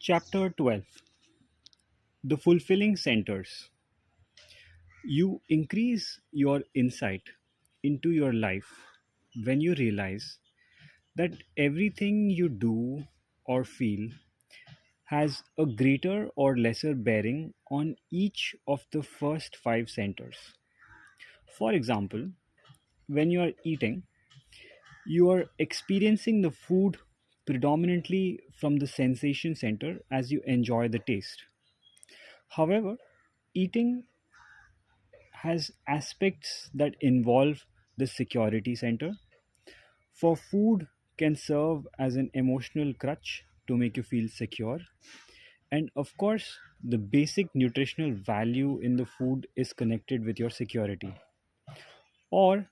Chapter 12. The Fulfilling Centers. You increase your insight into your life when you realize that everything you do or feel has a greater or lesser bearing on each of the first five centers. For example, when you are eating, you are experiencing the food predominantly from the sensation center as you enjoy the taste. However, eating has aspects that involve the security center. For food can serve as an emotional crutch to make you feel secure. And of course, the basic nutritional value in the food is connected with your security. Or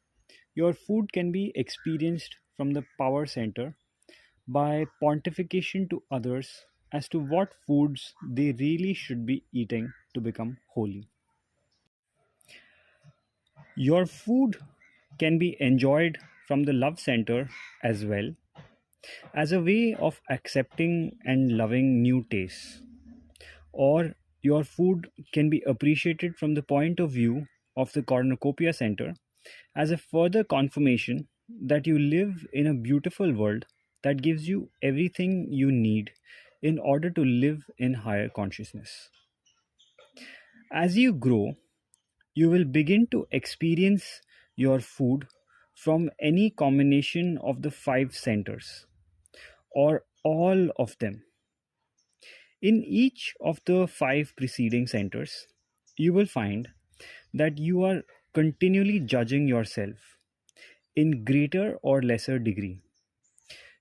your food can be experienced from the power center by pontification to others as to what foods they really should be eating to become holy. Your food can be enjoyed from the love center as well as a way of accepting and loving new tastes. Or your food can be appreciated from the point of view of the cornucopia center as a further confirmation that you live in a beautiful world that gives you everything you need in order to live in higher consciousness. As you grow, you will begin to experience your food from any combination of the five centers or all of them. In each of the five preceding centers, you will find that you are continually judging yourself in greater or lesser degree.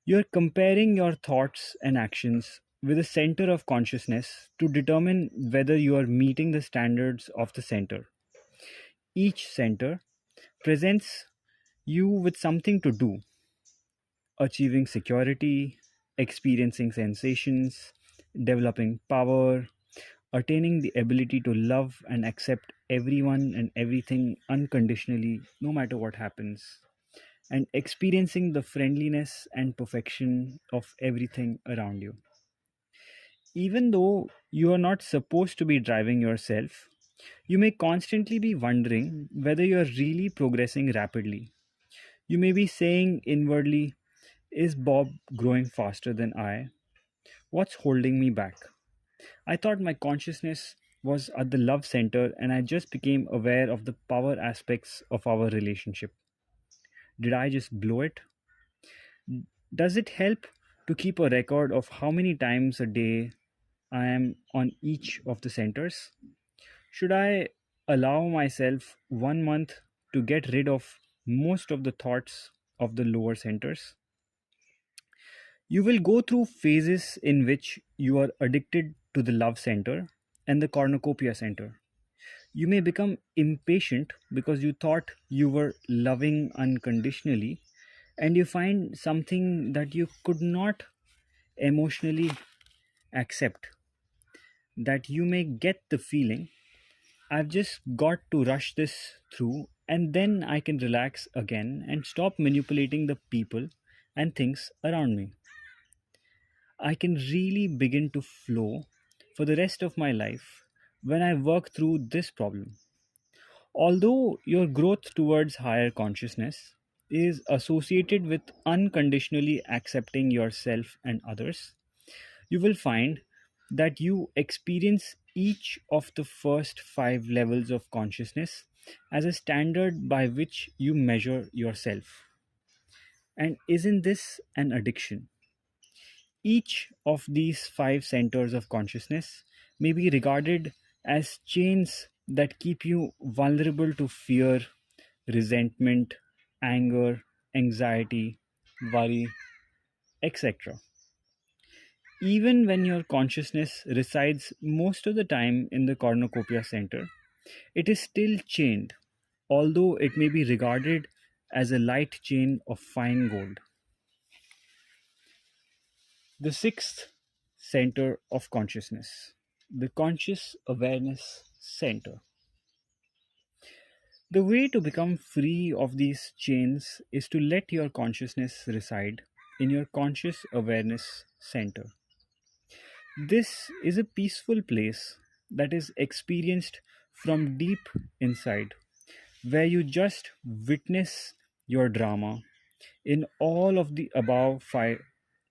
You are comparing your thoughts and actions with the center of consciousness to determine whether you are meeting the standards of the center. Each center presents you with something to do: achieving security, experiencing sensations, developing power, attaining the ability to love and accept everyone and everything unconditionally, no matter what happens, and experiencing the friendliness and perfection of everything around you. Even though you are not supposed to be driving yourself, you may constantly be wondering whether you are really progressing rapidly. You may be saying inwardly, "Is Bob growing faster than I? What's holding me back? I thought my consciousness was at the love center and I just became aware of the power aspects of our relationship. Did I just blow it? Does it help to keep a record of how many times a day I am on each of the centers? Should I allow myself 1 month to get rid of most of the thoughts of the lower centers?" You will go through phases in which you are addicted to the love center and the cornucopia center. You may become impatient because you thought you were loving unconditionally and you find something that you could not emotionally accept. That you may get the feeling, "I've just got to rush this through and then I can relax again and stop manipulating the people and things around me. I can really begin to flow for the rest of my life when I work through this problem." Although your growth towards higher consciousness is associated with unconditionally accepting yourself and others, you will find that you experience each of the first five levels of consciousness as a standard by which you measure yourself. And isn't this an addiction? Each of these five centers of consciousness may be regarded as chains that keep you vulnerable to fear, resentment, anger, anxiety, worry, etc. Even when your consciousness resides most of the time in the cornucopia center, it is still chained, although it may be regarded as a light chain of fine gold. The sixth center of consciousness, the conscious awareness center. The way to become free of these chains is to let your consciousness reside in your conscious awareness center. This is a peaceful place that is experienced from deep inside, where you just witness your drama in all of the above five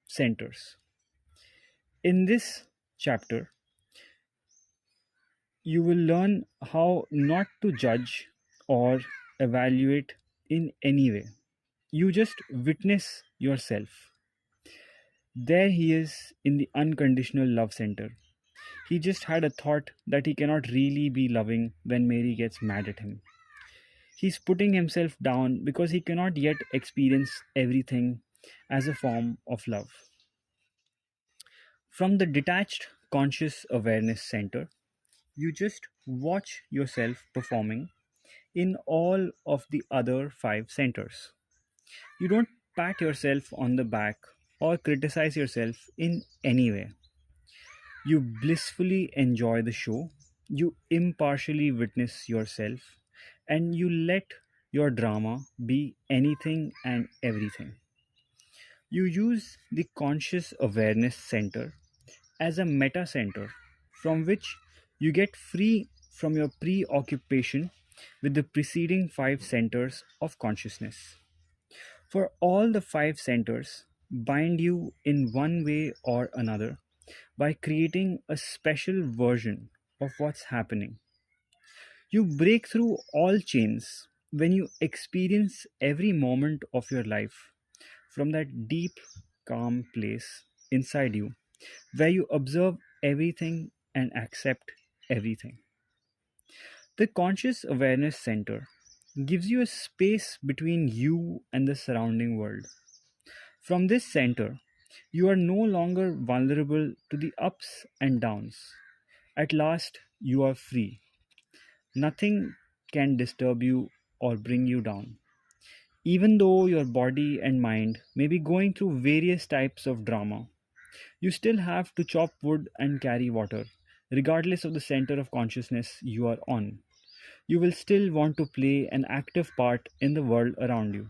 centers. In this chapter, you will learn how not to judge or evaluate in any way. You just witness yourself. There he is in the unconditional love center. He just had a thought that he cannot really be loving when Mary gets mad at him. He's putting himself down because he cannot yet experience everything as a form of love. From the detached conscious awareness center, you just watch yourself performing in all of the other five centers. You don't pat yourself on the back or criticize yourself in any way. You blissfully enjoy the show, you impartially witness yourself, and you let your drama be anything and everything. You use the conscious awareness center as a meta center from which you get free from your preoccupation with the preceding five centers of consciousness. For all the five centers bind you in one way or another by creating a special version of what's happening. You break through all chains when you experience every moment of your life from that deep, calm place inside you where you observe everything and accept everything. The conscious awareness center gives you a space between you and the surrounding world. From this center, you are no longer vulnerable to the ups and downs. At last, you are free. Nothing can disturb you or bring you down. Even though your body and mind may be going through various types of drama, you still have to chop wood and carry water, regardless of the center of consciousness you are on. You will still want to play an active part in the world around you.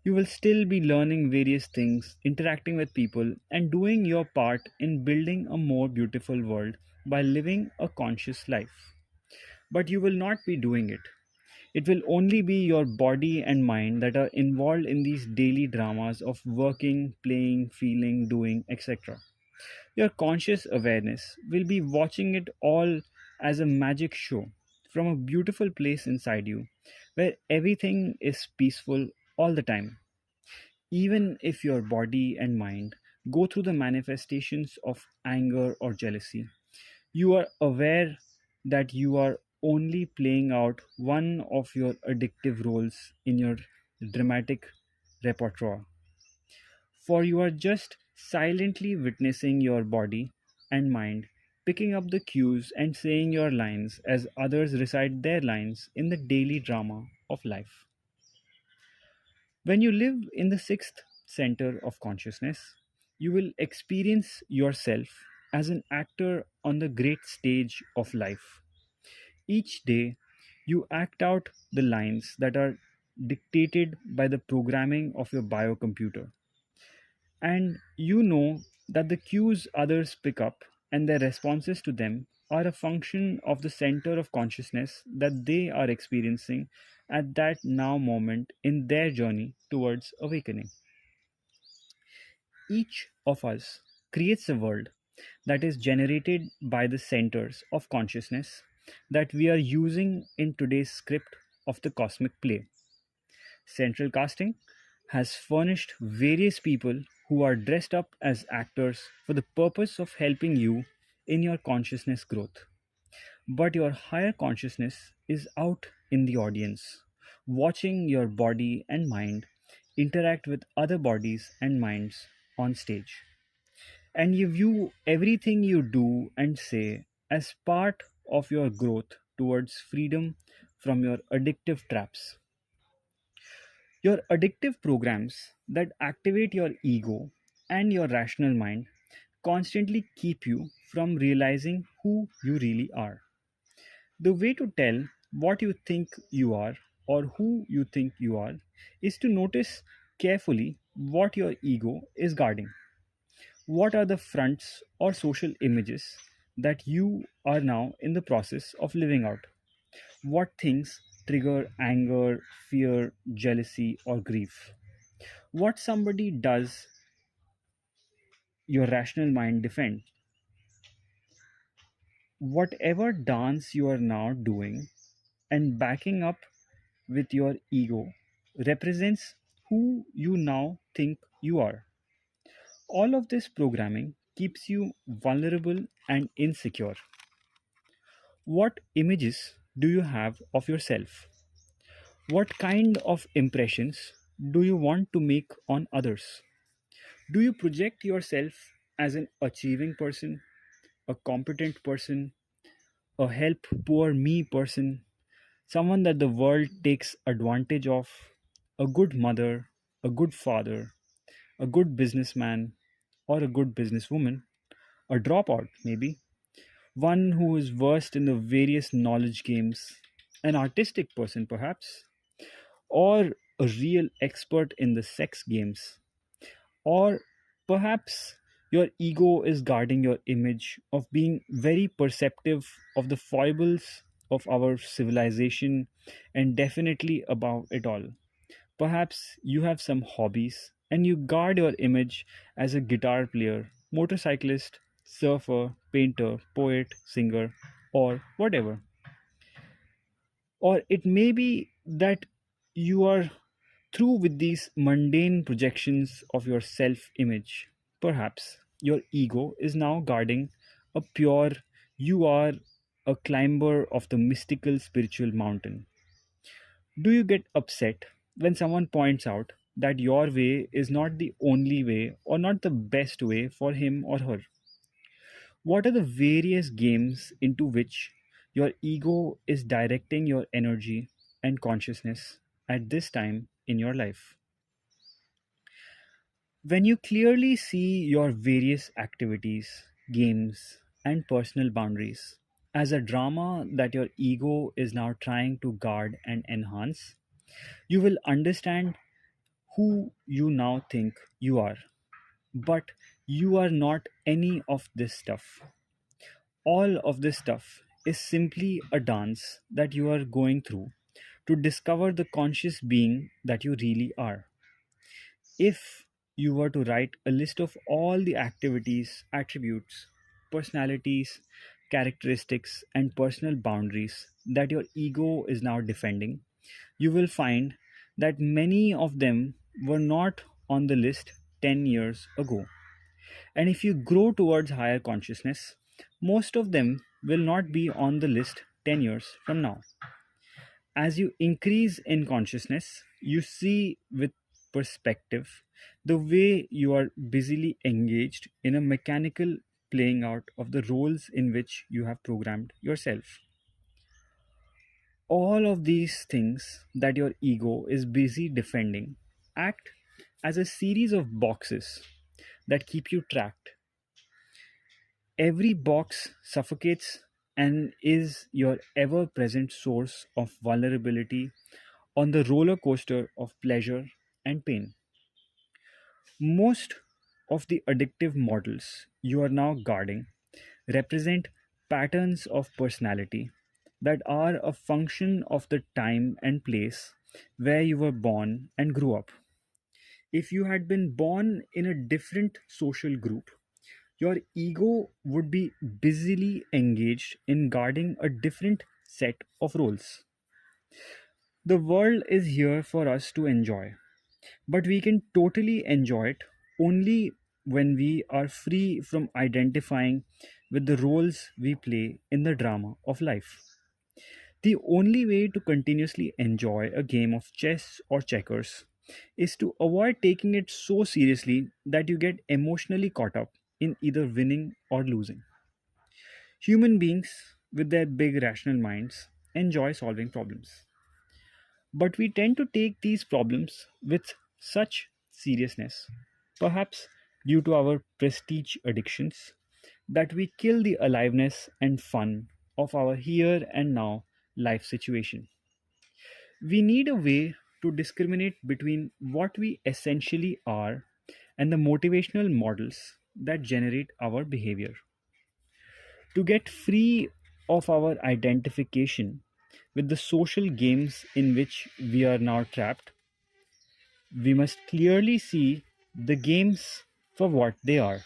You will still be learning various things, interacting with people, and doing your part in building a more beautiful world by living a conscious life. But you will not be doing it. It will only be your body and mind that are involved in these daily dramas of working, playing, feeling, doing, etc. Your conscious awareness will be watching it all as a magic show from a beautiful place inside you where everything is peaceful all the time. Even if your body and mind go through the manifestations of anger or jealousy, you are aware that you are only playing out one of your addictive roles in your dramatic repertoire. For you are just silently witnessing your body and mind, picking up the cues and saying your lines as others recite their lines in the daily drama of life. When you live in the sixth center of consciousness, you will experience yourself as an actor on the great stage of life. Each day, you act out the lines that are dictated by the programming of your biocomputer. And you know that the cues others pick up and their responses to them are a function of the center of consciousness that they are experiencing at that now moment in their journey towards awakening. Each of us creates a world that is generated by the centers of consciousness that we are using in today's script of the cosmic play. Central casting has furnished various people who are dressed up as actors for the purpose of helping you in your consciousness growth. But your higher consciousness is out in the audience, watching your body and mind interact with other bodies and minds on stage. And you view everything you do and say as part of your growth towards freedom from your addictive traps. Your addictive programs that activate your ego and your rational mind constantly keep you from realizing who you really are. The way to tell what you think you are or who you think you are is to notice carefully what your ego is guarding. What are the fronts or social images that you are now in the process of living out? What things trigger anger, fear, jealousy, or grief? What somebody does your rational mind defend? Whatever dance you are now doing and backing up with your ego represents who you now think you are. All of this programming keeps you vulnerable and insecure. What images do you have of yourself? What kind of impressions do you want to make on others? Do you project yourself as an achieving person, a competent person, a help poor me person, someone that the world takes advantage of, a good mother, a good father, a good businessman, or a good businesswoman, a dropout maybe, one who is versed in the various knowledge games, an artistic person perhaps, or a real expert in the sex games, or perhaps your ego is guarding your image of being very perceptive of the foibles of our civilization and definitely above it all. Perhaps you have some hobbies and you guard your image as a guitar player, motorcyclist, surfer, painter, poet, singer, or whatever. Or it may be that you are through with these mundane projections of your self image. Perhaps your ego is now guarding a pure, you are a climber of the mystical spiritual mountain. Do you get upset when someone points out that your way is not the only way or not the best way for him or her? What are the various games into which your ego is directing your energy and consciousness at this time in your life? When you clearly see your various activities, games, and personal boundaries as a drama that your ego is now trying to guard and enhance, you will understand who you now think you are. But you are not any of this stuff. All of this stuff is simply a dance that you are going through to discover the conscious being that you really are. If you were to write a list of all the activities, attributes, personalities, characteristics, and personal boundaries that your ego is now defending, you will find that many of them were not on the list 10 years ago. And if you grow towards higher consciousness, most of them will not be on the list 10 years from now. As you increase in consciousness, you see with perspective the way you are busily engaged in a mechanical playing out of the roles in which you have programmed yourself. All of these things that your ego is busy defending act as a series of boxes that keep you tracked. Every box suffocates and is your ever present source of vulnerability on the roller coaster of pleasure and pain. Most of the addictive models you are now guarding represent patterns of personality that are a function of the time and place where you were born and grew up. If you had been born in a different social group, your ego would be busily engaged in guarding a different set of roles. The world is here for us to enjoy, but we can totally enjoy it only when we are free from identifying with the roles we play in the drama of life. The only way to continuously enjoy a game of chess or checkers is to avoid taking it so seriously that you get emotionally caught up in either winning or losing. Human beings, with their big rational minds, enjoy solving problems. But we tend to take these problems with such seriousness, perhaps due to our prestige addictions, that we kill the aliveness and fun of our here and now life situation. We need a way to discriminate between what we essentially are and the motivational models that generate our behavior. To get free of our identification with the social games in which we are now trapped, we must clearly see the games for what they are.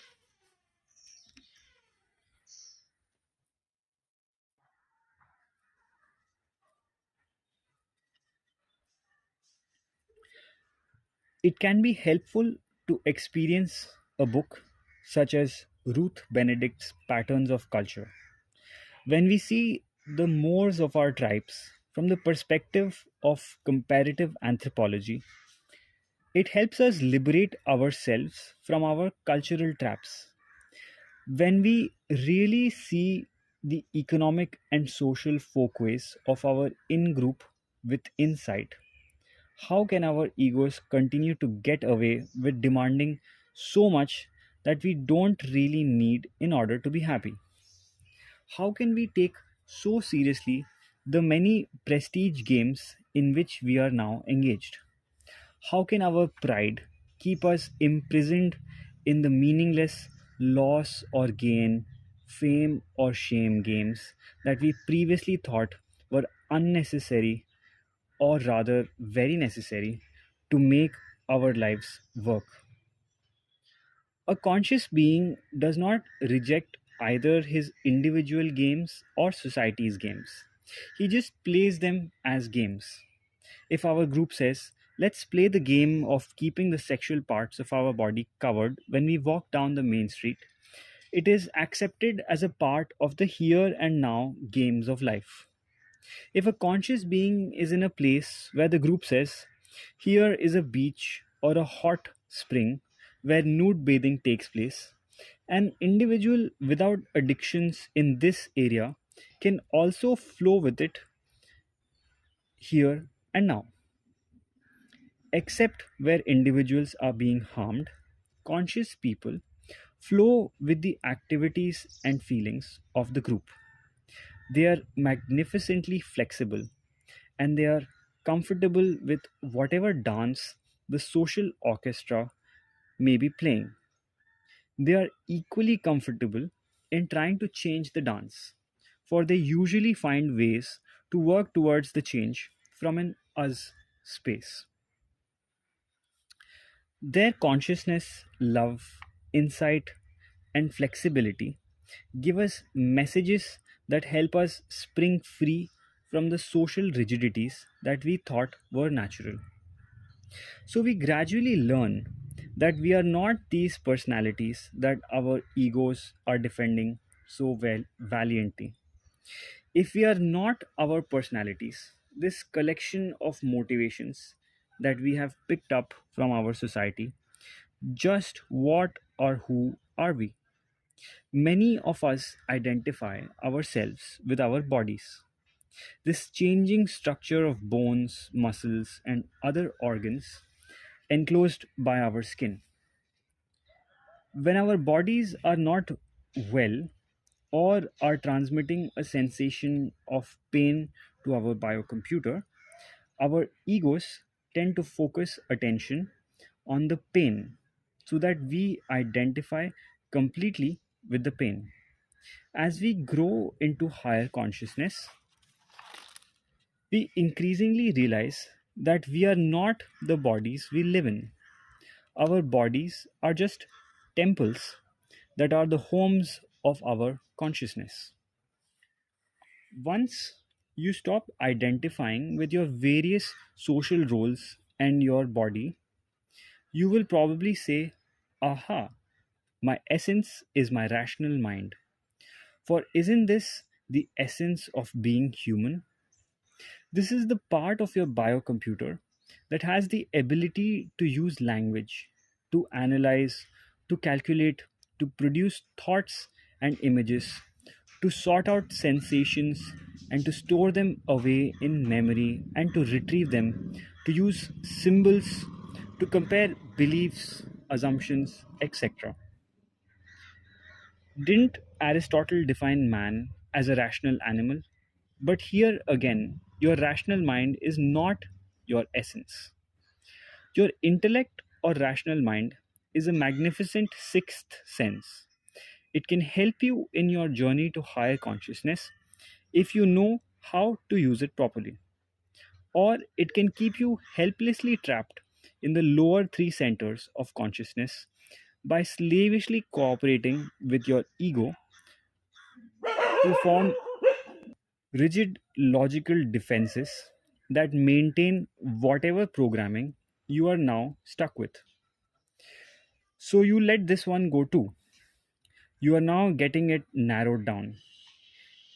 It can be helpful to experience a book such as Ruth Benedict's Patterns of Culture. When we see the mores of our tribes from the perspective of comparative anthropology, it helps us liberate ourselves from our cultural traps. When we really see the economic and social folkways of our in group with insight, how can our egos continue to get away with demanding so much that we don't really need in order to be happy? How can we take so seriously the many prestige games in which we are now engaged? How can our pride keep us imprisoned in the meaningless loss or gain, fame or shame games that we previously thought were unnecessary, or rather very necessary, to make our lives work? A conscious being does not reject either his individual games or society's games. He just plays them as games. If our group says, let's play the game of keeping the sexual parts of our body covered when we walk down the main street, it is accepted as a part of the here and now games of life. If a conscious being is in a place where the group says, here is a beach or a hot spring where nude bathing takes place, an individual without addictions in this area can also flow with it here and now. Except where individuals are being harmed, conscious people flow with the activities and feelings of the group. They are magnificently flexible and they are comfortable with whatever dance the social orchestra may be playing. They are equally comfortable in trying to change the dance, for they usually find ways to work towards the change from an us space. Their consciousness, love, insight, and flexibility give us messages that help us spring free from the social rigidities that we thought were natural. So we gradually learn that we are not these personalities that our egos are defending so valiantly. If we are not our personalities, this collection of motivations that we have picked up from our society, just what or who are we? Many of us identify ourselves with our bodies. This changing structure of bones, muscles, and other organs enclosed by our skin. When our bodies are not well or are transmitting a sensation of pain to our biocomputer, our egos tend to focus attention on the pain so that we identify completely with the pain. As we grow into higher consciousness, we increasingly realize that we are not the bodies we live in. Our bodies are just temples that are the homes of our consciousness. Once you stop identifying with your various social roles and your body, you will probably say, aha, my essence is my rational mind. For isn't this the essence of being human? This is the part of your biocomputer that has the ability to use language, to analyze, to calculate, to produce thoughts and images, to sort out sensations and to store them away in memory and to retrieve them, to use symbols, to compare beliefs, assumptions, etc. Didn't Aristotle define man as a rational animal? But here again, your rational mind is not your essence. Your intellect or rational mind is a magnificent sixth sense. It can help you in your journey to higher consciousness if you know how to use it properly. Or it can keep you helplessly trapped in the lower three centers of consciousness by slavishly cooperating with your ego to form rigid logical defenses that maintain whatever programming you are now stuck with. So you let this one go too. You are now getting it narrowed down.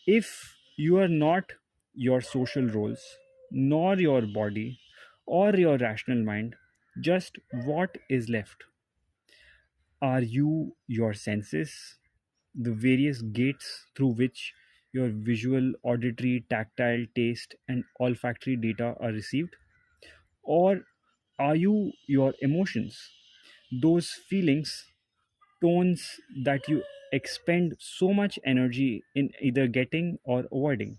If you are not your social roles, nor your body, or your rational mind, just what is left? Are you your senses, the various gates through which your visual, auditory, tactile, taste, and olfactory data are received? Or are you your emotions, those feelings, tones that you expend so much energy in either getting or avoiding?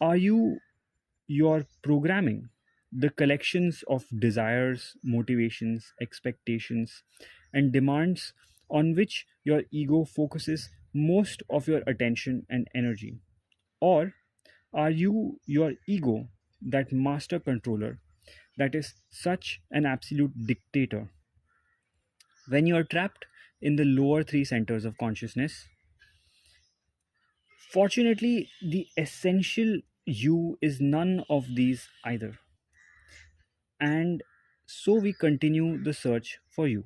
Are you your programming, the collections of desires, motivations, expectations, and demands on which your ego focuses most of your attention and energy? Or are you your ego, that master controller, that is such an absolute dictator? When you are trapped in the lower three centers of consciousness, fortunately, the essential you is none of these either. And so we continue the search for you.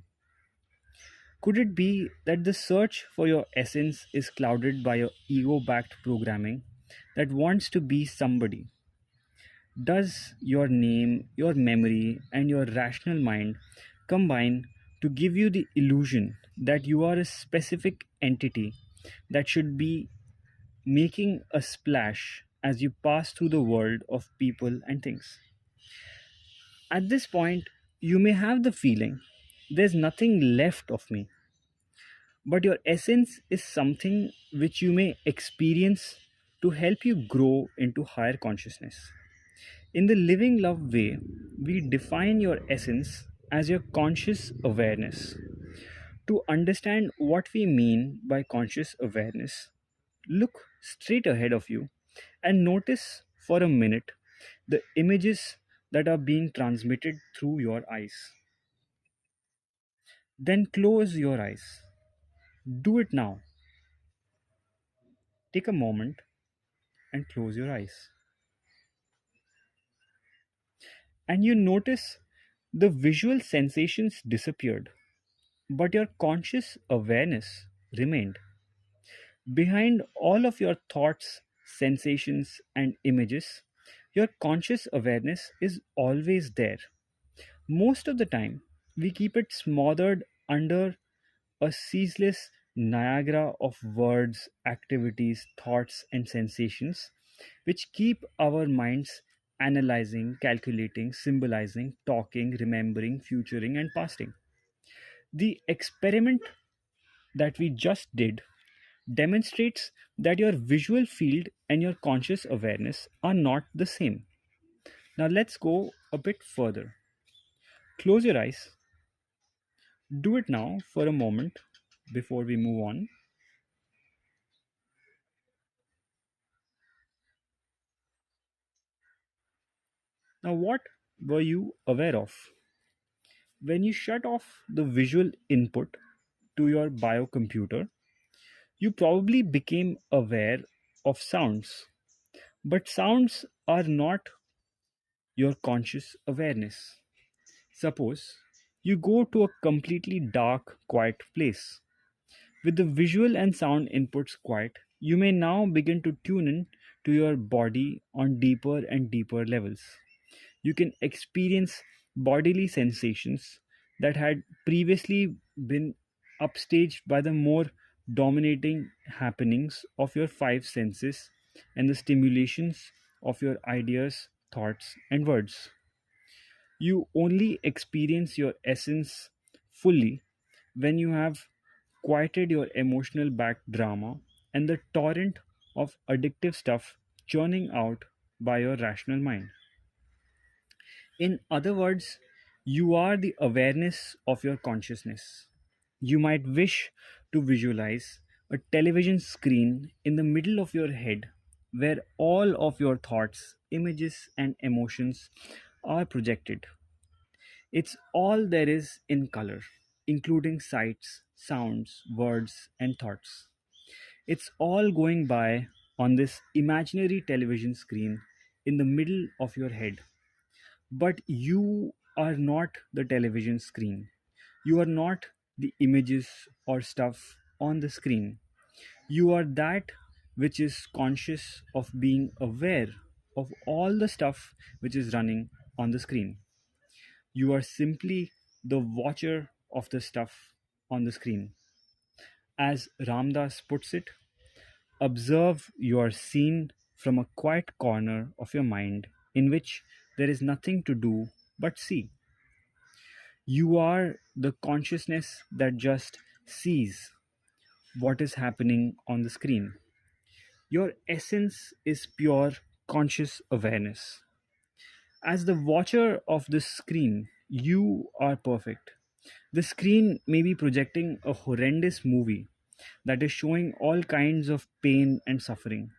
Could it be that the search for your essence is clouded by your ego backed programming that wants to be somebody? Does your name, your memory, and your rational mind combine to give you the illusion that you are a specific entity that should be making a splash as you pass through the world of people and things? At this point, you may have the feeling there's nothing left of me, but your essence is something which you may experience to help you grow into higher consciousness. In the living love way, we define your essence as your conscious awareness. To understand what we mean by conscious awareness, look straight ahead of you and notice for a minute the images that are being transmitted through your eyes. Then close your eyes. Do it now. Take a moment and close your eyes. And you notice the visual sensations disappeared, but your conscious awareness remained. Behind all of your thoughts, sensations, and images, your conscious awareness is always there. Most of the time, we keep it smothered under a ceaseless Niagara of words, activities, thoughts, and sensations, which keep our minds analyzing, calculating, symbolizing, talking, remembering, futuring, and pasting. The experiment that we just did demonstrates that your visual field and your conscious awareness are not the same. Now let's go a bit further. Close your eyes. Do it now for a moment before we move on. Now, what were you aware of? When you shut off the visual input to your biocomputer, you probably became aware of sounds. But sounds are not your conscious awareness. Suppose you go to a completely dark, quiet place. With the visual and sound inputs quiet, you may now begin to tune in to your body on deeper and deeper levels. You can experience bodily sensations that had previously been upstaged by the more dominating happenings of your five senses and the stimulations of your ideas, thoughts, and words. You only experience your essence fully when you have quieted your emotional back drama and the torrent of addictive stuff churning out by your rational mind. In other words, You are the awareness of your consciousness. You might wish to visualize a television screen in the middle of your head where all of your thoughts, images, and emotions are projected. It's all there is in color, including sights, sounds, words, and thoughts. It's all going by on this imaginary television screen in the middle of your head. But you are not the television screen. You are not the images or stuff on the screen. You are that which is conscious of being aware of all the stuff which is running on the screen. You are simply the watcher of the stuff on the screen. As Ramdas puts it, observe your scene from a quiet corner of your mind in which there is nothing to do but see. You are the consciousness that just sees what is happening on the screen. Your essence is pure conscious awareness. As the watcher of this screen, you are perfect. The screen may be projecting a horrendous movie that is showing all kinds of pain and suffering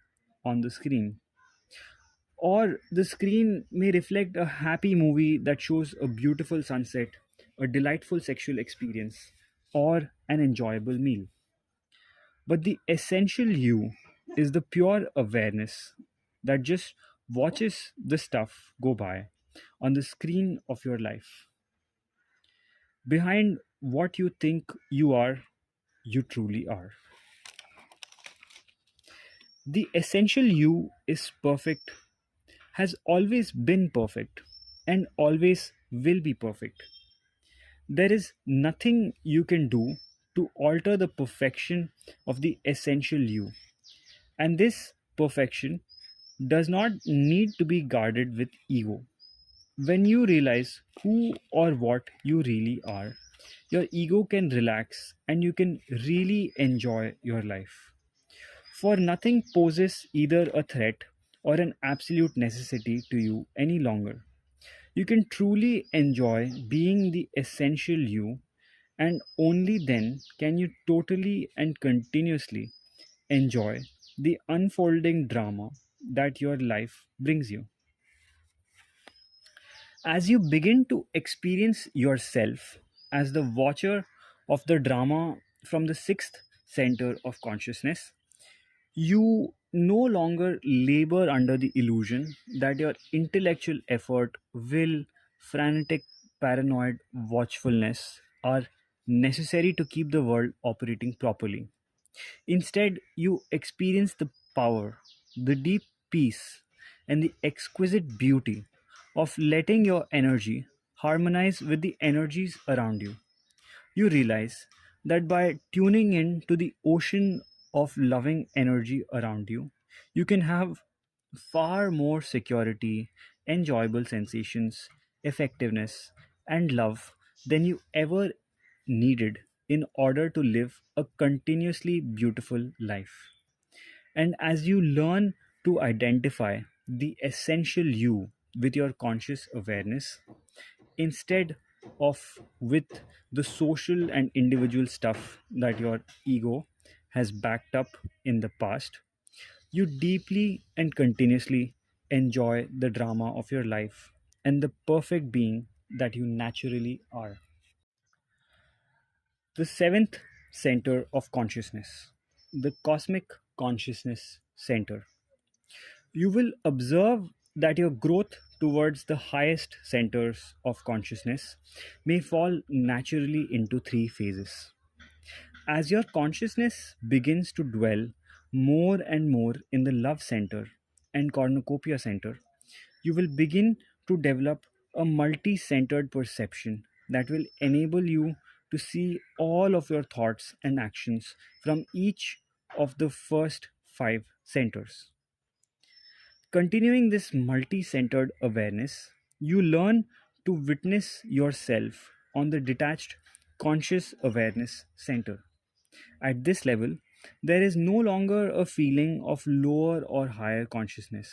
on the screen. Or the screen may reflect a happy movie that shows a beautiful sunset, a delightful sexual experience, or an enjoyable meal. But the essential you is the pure awareness that just watches the stuff go by on the screen of your life. Behind what you think you are, you truly are. The essential you is perfect, has always been perfect, and always will be perfect. There is nothing you can do to alter the perfection of the essential you. And this perfection does not need to be guarded with ego. When you realize who or what you really are, your ego can relax and you can really enjoy your life. For nothing poses either a threat or an absolute necessity to you any longer. You can truly enjoy being the essential you, and only then can you totally and continuously enjoy the unfolding drama that your life brings you. As you begin to experience yourself as the watcher of the drama from the sixth center of consciousness, you no longer labor under the illusion that your intellectual effort, will, frantic, paranoid watchfulness are necessary to keep the world operating properly. Instead, you experience the power, the deep peace, and the exquisite beauty of letting your energy harmonize with the energies around you. You realize that by tuning in to the ocean of loving energy around you, you can have far more security, enjoyable sensations, effectiveness, and love than you ever needed in order to live a continuously beautiful life. And as you learn to identify the essential you with your conscious awareness, instead of with the social and individual stuff that your ego has backed up in the past, you deeply and continuously enjoy the drama of your life and the perfect being that you naturally are. The seventh center of consciousness, the cosmic consciousness center. You will observe that your growth towards the highest centers of consciousness may fall naturally into three phases. As your consciousness begins to dwell more and more in the love center and cornucopia center, you will begin to develop a multi centered perception that will enable you to see all of your thoughts and actions from each of the first five centers. Continuing this multi centered awareness, you learn to witness yourself on the detached conscious awareness center. At this level, there is no longer a feeling of lower or higher consciousness.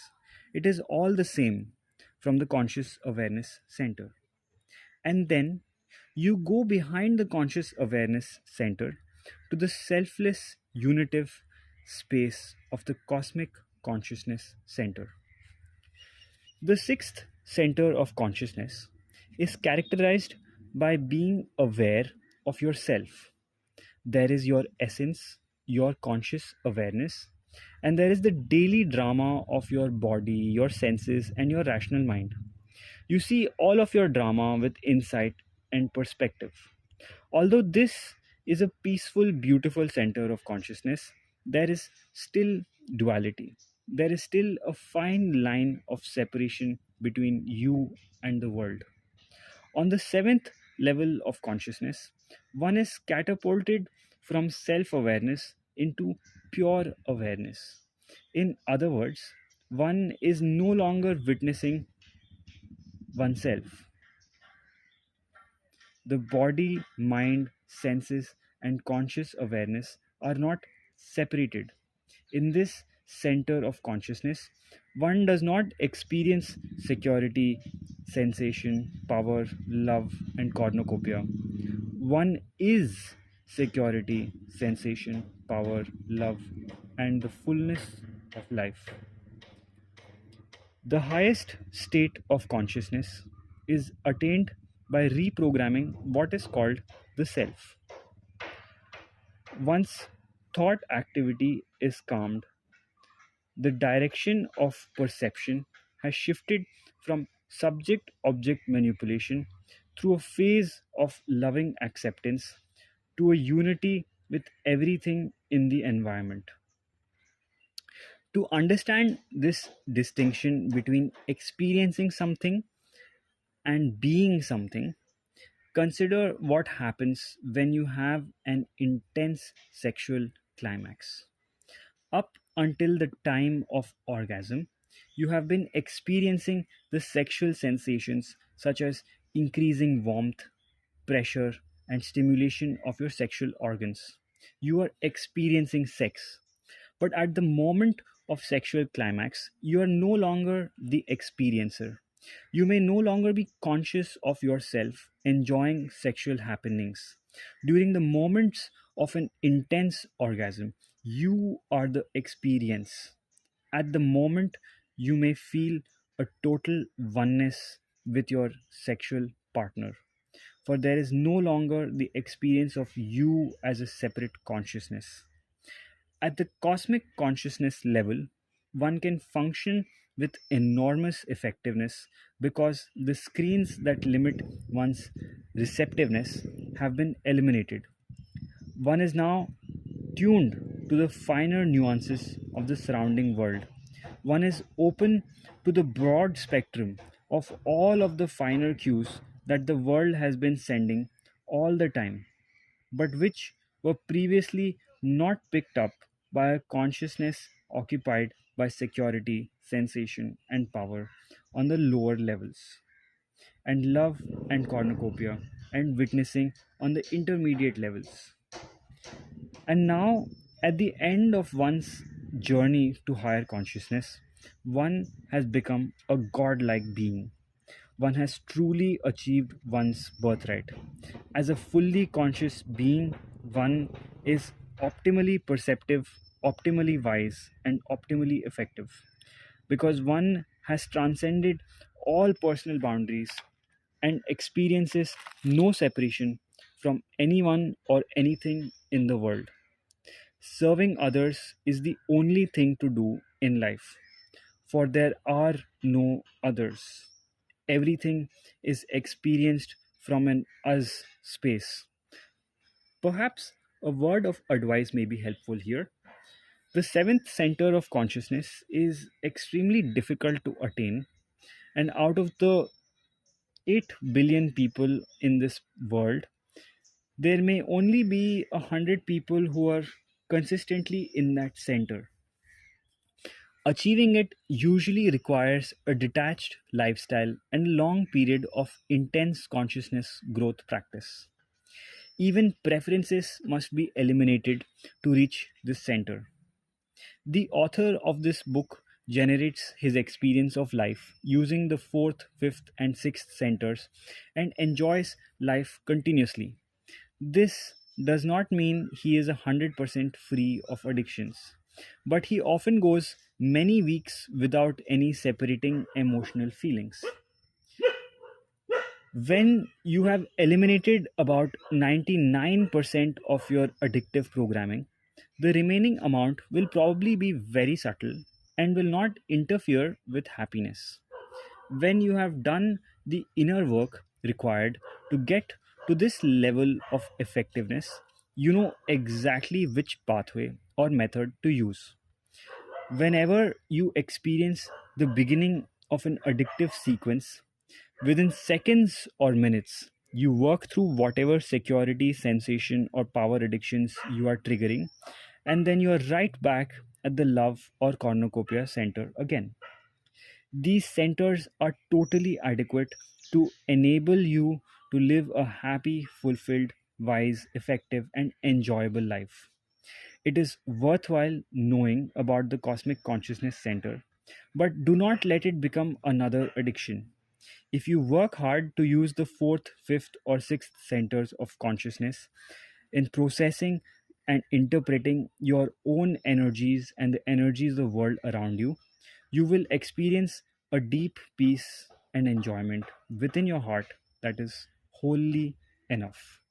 It is all the same from the conscious awareness center. And then you go behind the conscious awareness center to the selfless unitive space of the cosmic consciousness center. The sixth center of consciousness is characterized by being aware of yourself. There is your essence, your conscious awareness, and there is the daily drama of your body, your senses, and your rational mind. You see all of your drama with insight and perspective. Although this is a peaceful, beautiful center of consciousness, there is still duality. There is still a fine line of separation between you and the world. On the seventh level of consciousness, one is catapulted from self awareness into pure awareness. In other words, one is no longer witnessing oneself. The body, mind, senses, and conscious awareness are not separated. In this center of consciousness, one does not experience security, sensation, power, love, and cornucopia. One is security, sensation, power, love, and the fullness of life. The highest state of consciousness is attained by reprogramming what is called the self. Once thought activity is calmed, the direction of perception has shifted from subject object manipulation through a phase of loving acceptance to a unity with everything in the environment. To understand this distinction between experiencing something and being something, consider what happens when you have an intense sexual climax. Up until the time of orgasm, you have been experiencing the sexual sensations such as increasing warmth, pressure, and stimulation of your sexual organs. You are experiencing sex. But at the moment of sexual climax, you are no longer the experiencer. You may no longer be conscious of yourself enjoying sexual happenings. During the moments of an intense orgasm, you are the experience. At the moment, you may feel a total oneness with your sexual partner, for there is no longer the experience of you as a separate consciousness. At the cosmic consciousness level, one can function with enormous effectiveness because the screens that limit one's receptiveness have been eliminated. One is now tuned to the finer nuances of the surrounding world. One is open to the broad spectrum of all of the finer cues that the world has been sending all the time, but which were previously not picked up by a consciousness occupied by security, sensation, and power on the lower levels, and love and cornucopia and witnessing on the intermediate levels. And now, at the end of one's journey to higher consciousness, one has become a godlike being. One has truly achieved one's birthright. As a fully conscious being, one is optimally perceptive, optimally wise, and optimally effective because one has transcended all personal boundaries and experiences no separation from anyone or anything in the world. Serving others is the only thing to do in life, for there are no others. Everything is experienced from an us space. Perhaps a word of advice may be helpful here. The seventh center of consciousness is extremely difficult to attain, and out of the 8 billion people in this world, there may only be 100 people who are consistently in that center. Achieving it usually requires a detached lifestyle and a long period of intense consciousness growth practice. Even preferences must be eliminated to reach this center. The author of this book generates his experience of life using the fourth, fifth, and sixth centers and enjoys life continuously. This does not mean he is 100% free of addictions, but he often goes many weeks without any separating emotional feelings. When you have eliminated about 99% of your addictive programming, the remaining amount will probably be very subtle and will not interfere with happiness. When you have done the inner work required to get to this level of effectiveness, you know exactly which pathway or method to use. Whenever you experience the beginning of an addictive sequence, within seconds or minutes, you work through whatever security, sensation, or power addictions you are triggering, and then you are right back at the love or cornucopia center again. These centers are totally adequate to enable you to live a happy, fulfilled, wise, effective, and enjoyable life. It is worthwhile knowing about the Cosmic Consciousness Center, but do not let it become another addiction. If you work hard to use the fourth, fifth, or sixth centers of consciousness in processing and interpreting your own energies and the energies of the world around you, you will experience a deep peace and enjoyment within your heart that is wholly enough.